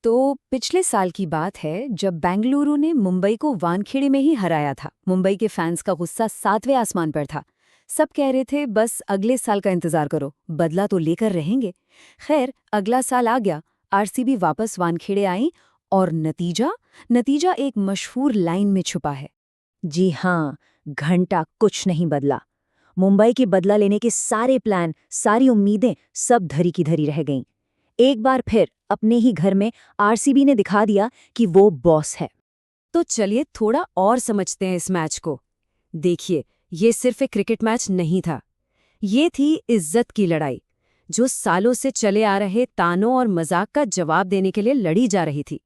तो पिछले साल की बात है जब बेंगलुरु ने मुंबई को वानखेड़े में ही हराया था। मुंबई के फैंस का गुस्सा सातवें आसमान पर था। सब कह रहे थे बस अगले साल का इंतजार करो, बदला तो लेकर रहेंगे। खैर अगला साल आ गया, आरसीबी वापस वानखेड़े आई और नतीजा नतीजा एक मशहूर लाइन में छुपा है। जी हाँ, घंटा कुछ नहीं बदला। मुंबई के बदला लेने के सारे प्लान, सारी उम्मीदें सब धरी की धरी रह गईं। एक बार फिर अपने ही घर में आरसीबी ने दिखा दिया कि वो बॉस है। तो चलिए थोड़ा और समझते हैं इस मैच को। देखिए, ये सिर्फ एक क्रिकेट मैच नहीं था, ये थी इज्जत की लड़ाई, जो सालों से चले आ रहे तानों और मजाक का जवाब देने के लिए लड़ी जा रही थी।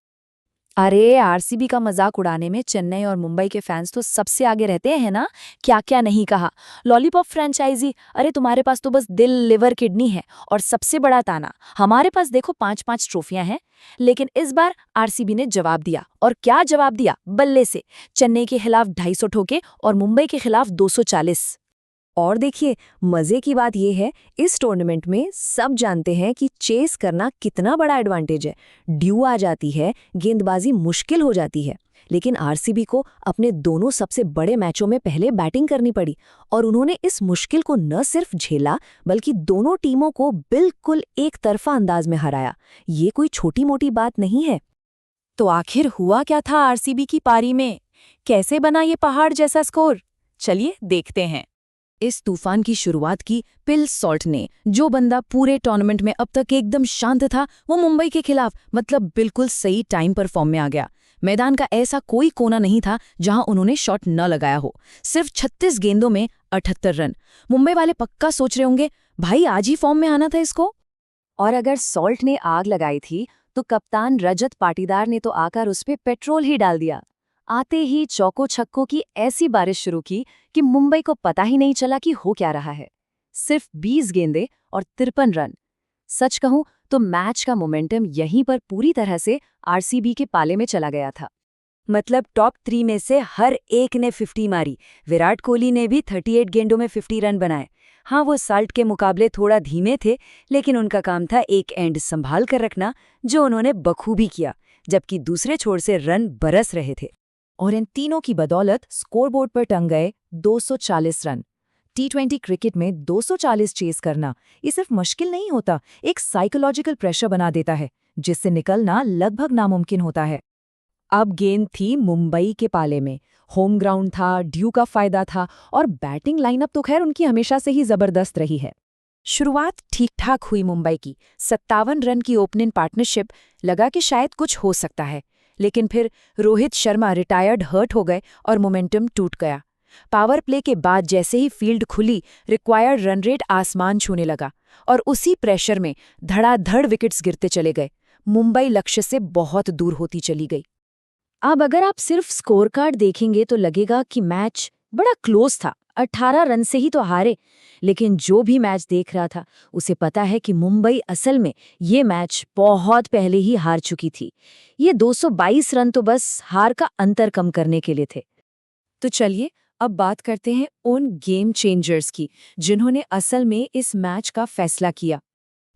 अरे आरसीबी का मजाक उड़ाने में चेन्नई और मुंबई के फैंस तो सबसे आगे रहते हैं ना। क्या क्या नहीं कहा। लॉलीपॉप फ्रेंचाइजी, अरे तुम्हारे पास तो बस दिल लिवर किडनी है। और सबसे बड़ा ताना, हमारे पास देखो 5-5 ट्रॉफियां हैं। लेकिन इस बार आरसीबी ने जवाब दिया, और क्या जवाब दिया, बल्ले से। चेन्नई के खिलाफ 250 ठोके और मुंबई के खिलाफ 240। और देखिए, मजे की बात यह है, इस टूर्नामेंट में सब जानते हैं कि चेस करना कितना बड़ा एडवांटेज है। ड्यू आ जाती है, गेंदबाजी मुश्किल हो जाती है। लेकिन आरसीबी को अपने दोनों सबसे बड़े मैचों में पहले बैटिंग करनी पड़ी, और उन्होंने इस मुश्किल को न सिर्फ झेला बल्कि दोनों टीमों को बिल्कुल एक तरफा अंदाज में हराया। ये कोई छोटी मोटी बात नहीं है। तो आखिर हुआ क्या था आरसीबी की पारी में? कैसे बना ये पहाड़ जैसा स्कोर? चलिए देखते हैं। इस तूफान की शुरुआत की पिल सॉल्ट ने। जो बंदा पूरे टूर्नामेंट में अब तक एकदम शांत था, वो मुंबई के खिलाफ मतलब बिल्कुल सही टाइम पर फॉर्म में आ गया। मैदान का ऐसा कोई कोना नहीं था जहां उन्होंने शॉट न लगाया हो। सिर्फ 36 गेंदों में 78 रन। मुंबई वाले पक्का सोच रहे होंगे, भाई आज ही फॉर्म में आना था इसको। और अगर सॉल्ट ने आग लगाई थी, तो कप्तान रजत पाटीदार ने तो आकर उस पे पेट्रोल ही डाल दिया। आते ही चौको छक्कों की ऐसी बारिश शुरू की कि मुंबई को पता ही नहीं चला कि हो क्या रहा है। सिर्फ 20 गेंदें और 53 रन। सच कहूं तो मैच का मोमेंटम यहीं पर पूरी तरह से आरसीबी के पाले में चला गया था। मतलब टॉप 3 में से हर एक ने 50 मारी। विराट कोहली ने भी 38 गेंदों में 50 रन बनाए। हाँ, वो साल्ट के मुकाबले थोड़ा धीमे थे, लेकिन उनका काम था एक एंड संभाल कर रखना, जो उन्होंने बखूबी किया, जबकि दूसरे छोर से रन बरस रहे थे। और इन तीनों की बदौलत स्कोरबोर्ड पर टंग गए 240 रन। टी20 क्रिकेट में 240 चेस करना ये सिर्फ मुश्किल नहीं होता, एक साइकोलॉजिकल प्रेशर बना देता है, जिससे निकलना लगभग नामुमकिन होता है। अब गेंद थी मुंबई के पाले में। होम ग्राउंड था, ड्यू का फायदा था, और बैटिंग लाइनअप तो खैर उनकी हमेशा से ही जबरदस्त रही है। शुरुआत ठीक-ठाक हुई मुंबई की। 57 रन की ओपनिंग पार्टनरशिप, लगा कि शायद कुछ हो सकता है। लेकिन फिर रोहित शर्मा रिटायर्ड हर्ट हो गए और मोमेंटम टूट गया। पावर प्ले के बाद जैसे ही फील्ड खुली, रिक्वायर्ड रन रेट आसमान छूने लगा, और उसी प्रेशर में धड़ाधड़ विकेट्स गिरते चले गए। मुंबई लक्ष्य से बहुत दूर होती चली गई। अब अगर आप सिर्फ स्कोर कार्ड देखेंगे तो लगेगा कि मैच बड़ा क्लोज था, 18 रन से ही तो हारे। लेकिन जो भी मैच देख रहा था, उसे पता है कि मुंबई असल में ये मैच बहुत पहले ही हार चुकी थी। ये 222 रन तो बस हार का अंतर कम करने के लिए थे। तो चलिए अब बात करते हैं उन गेम चेंजर्स की, जिन्होंने असल में इस मैच का फैसला किया।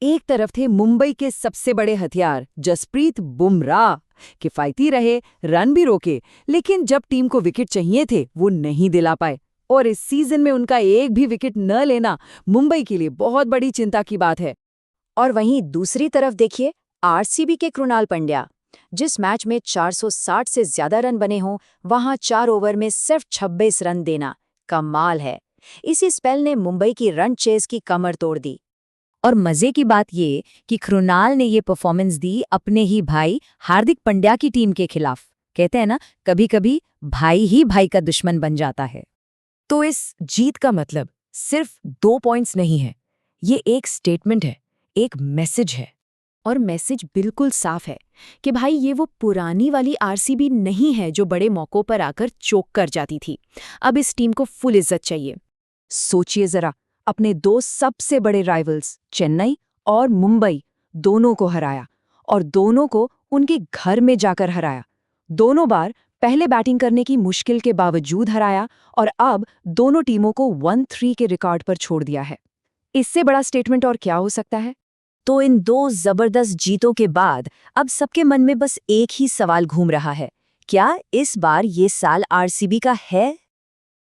एक तरफ थे मुंबई के सबसे बड़े हथियार जसप्रीत बुमराह। किफायती रहे, रन भी रोके, लेकिन जब टीम को विकेट चाहिए थे वो नहीं दिला पाए। और इस सीजन में उनका एक भी विकेट न लेना मुंबई के लिए बहुत बड़ी चिंता की बात है। और वहीं दूसरी तरफ देखिए, आरसीबी के कृणाल पंड्या। जिस मैच में 460 से ज्यादा रन बने हों, वहां 4 ओवर में सिर्फ 26 रन देना कमाल है। इसी स्पेल ने मुंबई की रन चेज की कमर तोड़ दी। और मजे की बात ये कि कृणाल ने ये परफॉर्मेंस दी अपने ही भाई हार्दिक पंड्या की टीम के खिलाफ। कहते हैं ना, कभी कभी भाई ही भाई का दुश्मन बन जाता है। तो इस जीत का मतलब सिर्फ 2 पॉइंट्स नहीं है, ये एक स्टेटमेंट है, एक मैसेज है। और मैसेज बिल्कुल साफ है कि भाई ये वो पुरानी वाली आरसीबी नहीं है जो बड़े मौकों पर आकर चोक कर जाती थी। अब इस टीम को फुल इज्जत चाहिए। सोचिए जरा, अपने दो सबसे बड़े राइवल्स चेन्नई और मुंबई दोनों को हराया, और दोनों को उनके घर में जाकर हराया। दोनों बार पहले बैटिंग करने की मुश्किल के बावजूद हराया, और अब दोनों टीमों को 1-3 के रिकॉर्ड पर छोड़ दिया है। इससे बड़ा स्टेटमेंट और क्या हो सकता है। तो इन 2 जबरदस्त जीतों के बाद अब सबके मन में बस एक ही सवाल घूम रहा है, क्या इस बार ये साल आरसीबी का है?